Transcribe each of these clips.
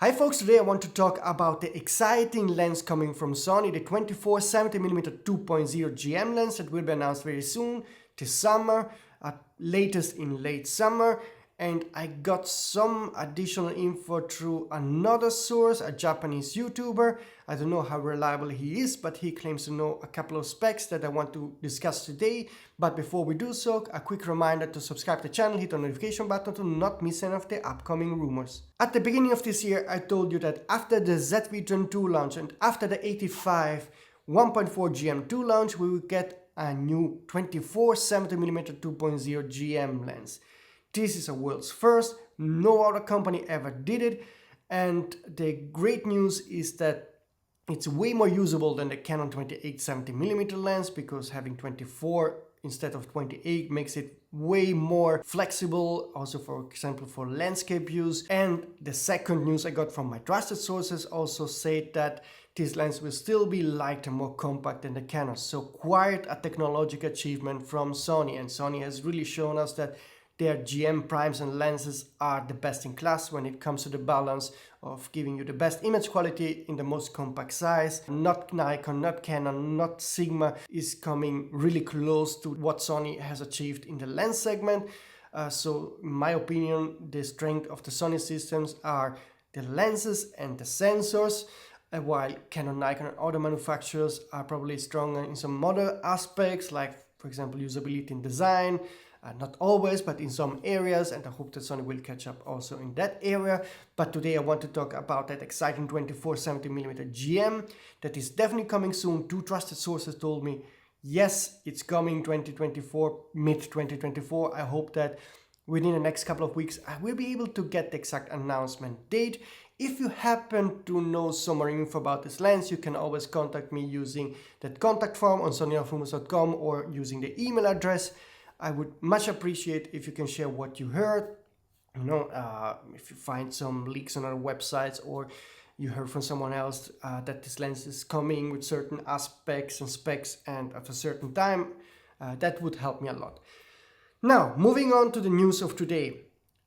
Hi folks, today I want to talk about the exciting lens coming from Sony, the 24-70mm 2.0 GM lens that will be announced very soon, this summer, latest in late summer. And I got some additional info through another source, a Japanese YouTuber. I don't know how reliable he is, but he claims to know a couple of specs that I want to discuss today. But before we do so, a quick reminder to subscribe to the channel, hit the notification button to not miss any of the upcoming rumors. At the beginning of this year, I told you that after the ZV-Gen 2 launch and after the 85 1.4 GM2 launch, we will get a new 24-70mm 2.0 GM lens. This is a world's first, no other company ever did it, and the great news is that it's way more usable than the Canon 28-70mm lens, because having 24 instead of 28 makes it way more flexible, also for example for landscape use. And the second news I got from my trusted sources also said that this lens will still be lighter, more compact than the Canon, so quite a technological achievement from Sony, and Sony has really shown us that their GM primes and lenses are the best in class when it comes to the balance of giving you the best image quality in the most compact size. Not Nikon, not Canon, not Sigma is coming really close to what Sony has achieved in the lens segment. So in my opinion, the strength of the Sony systems are the lenses and the sensors, while Canon, Nikon and other manufacturers are probably stronger in some other aspects, like for example usability and design. Not always, but in some areas, and I hope that Sony will catch up also in that area. But today I want to talk about that exciting 24-70mm GM that is definitely coming soon. Two trusted sources told me, yes, it's coming 2024, mid-2024. I hope that within the next couple of weeks I will be able to get the exact announcement date. If you happen to know some more info about this lens, you can always contact me using that contact form on sonyalpha.com or using the email address. I would much appreciate if you can share what you heard. If you find some leaks on our websites or you heard from someone else that this lens is coming with certain aspects and specs and at a certain time, that would help me a lot. Now, moving on to the news of today.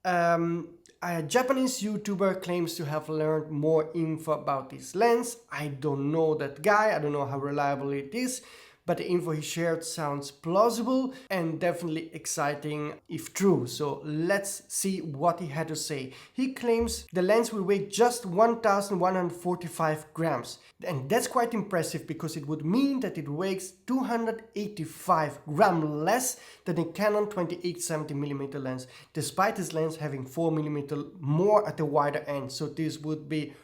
A Japanese YouTuber claims to have learned more info about this lens. I don't know that guy, I don't know how reliable it is, but the info he shared sounds plausible and definitely exciting if true. So let's see what he had to say. He claims the lens will weigh just 1,145 grams. And that's quite impressive, because it would mean that it weighs 285 grams less than the Canon 28-70mm lens, despite this lens having 4mm more at the wider end. So this would be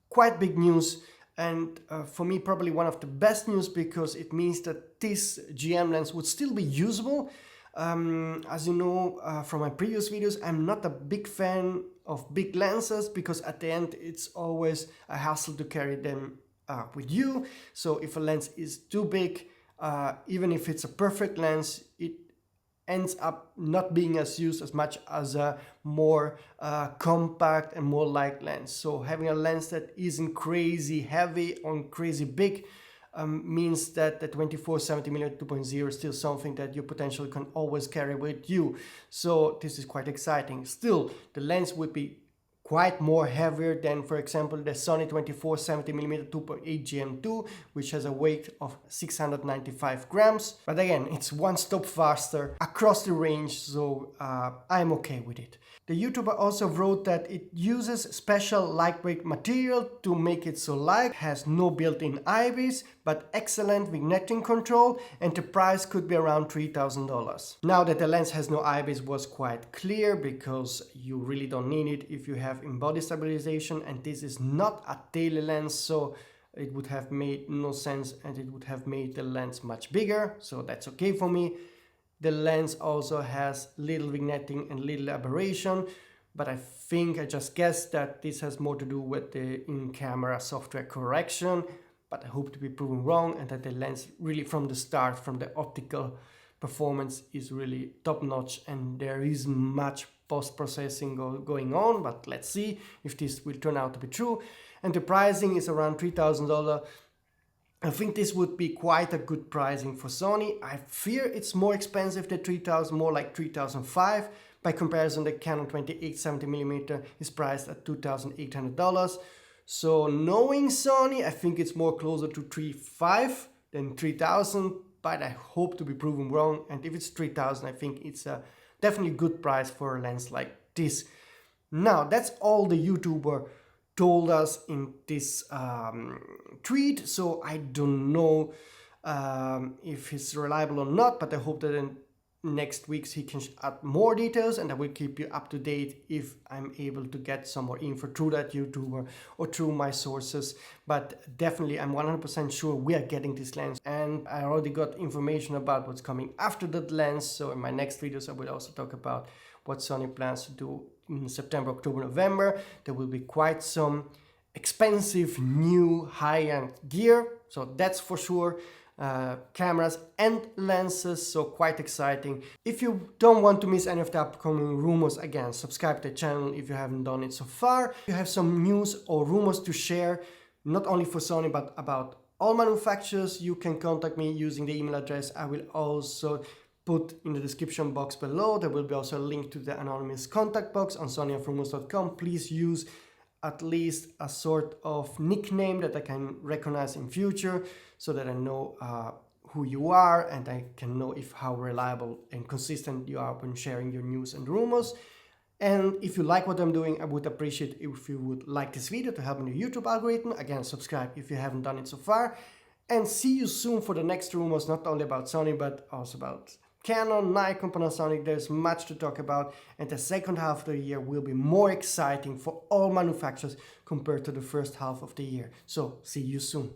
quite big news. And for me, probably one of the best news, because it means that this GM lens would still be usable. As you know from my previous videos, I'm not a big fan of big lenses, because at the end it's always a hassle to carry them with you. So if a lens is too big, even if it's a perfect lens, it ends up not being as used as much as a more compact and more light lens. So having a lens that isn't crazy heavy or crazy big means that the 24-70mm 2.0 is still something that you potentially can always carry with you. So this is quite exciting. Still, the lens would be quite more heavier than, for example, the Sony 24-70mm 2.8 GM2, which has a weight of 695 grams. But again, it's one stop faster across the range, so I'm okay with it. The YouTuber also wrote that it uses special lightweight material to make it so light, has no built-in IBIS, but excellent vignetting control, and the price could be around $3,000. Now that the lens has no IBIS was quite clear, because you really don't need it if you have in-body stabilization, and this is not a daily lens, so it would have made no sense and it would have made the lens much bigger, so that's okay for me. The lens also has little vignetting and little aberration, but I think I just guessed that this has more to do with the in-camera software correction, but I hope to be proven wrong, and that the lens really from the start, from the optical performance, is really top-notch, and there isn't much post-processing going on, but let's see if this will turn out to be true. And the pricing is around $3,000. I think this would be quite a good pricing for Sony. I fear it's more expensive than 3,000, more like 3,500, By comparison, the Canon 28-70mm is priced at $2,800. So knowing Sony, I think it's more closer to $3,500 than $3,000, but I hope to be proven wrong. And if it's $3,000, I think it's a definitely good price for a lens like this. Now, that's all the YouTuber told us in this tweet, so I don't know if it's reliable or not, but I hope that in next weeks he can add more details, and I will keep you up to date if I'm able to get some more info through that YouTuber or through my sources. But definitely I'm 100% sure we are getting this lens, and I already got information about what's coming after that lens. So in my next videos I will also talk about what Sony plans to do in September, October, November. There will be quite some expensive new high-end gear, so that's for sure. Cameras and lenses, so quite exciting. If you don't want to miss any of the upcoming rumors, again, subscribe to the channel if you haven't done it so far. If you have some news or rumors to share, not only for Sony but about all manufacturers, you can contact me using the email address I will also put in the description box below. There will be also a link to the anonymous contact box on sonyalpha.com. Please use at least a sort of nickname that I can recognize in future, so that I know who you are and I can know how reliable and consistent you are when sharing your news and rumors. And if you like what I'm doing, I would appreciate if you would like this video to help in the YouTube algorithm. Again, subscribe if you haven't done it so far. And see you soon for the next rumors, not only about Sony but also about Canon, Nikon, Panasonic. There's much to talk about, and the second half of the year will be more exciting for all manufacturers compared to the first half of the year. So see you soon.